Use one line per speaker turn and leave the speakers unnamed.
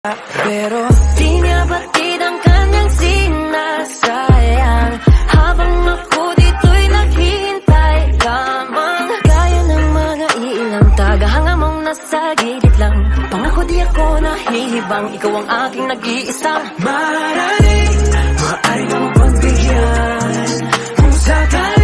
Pero di niya batid ang kanyang sinasayang habang ako dito'y naghihintay lamang. Gaya ng mga ilang tagahanga mong nasa gilid lang. Pangako di ako nahihibang, ikaw ang aking nag-iisang maaaring mo pagbigyan kung sakali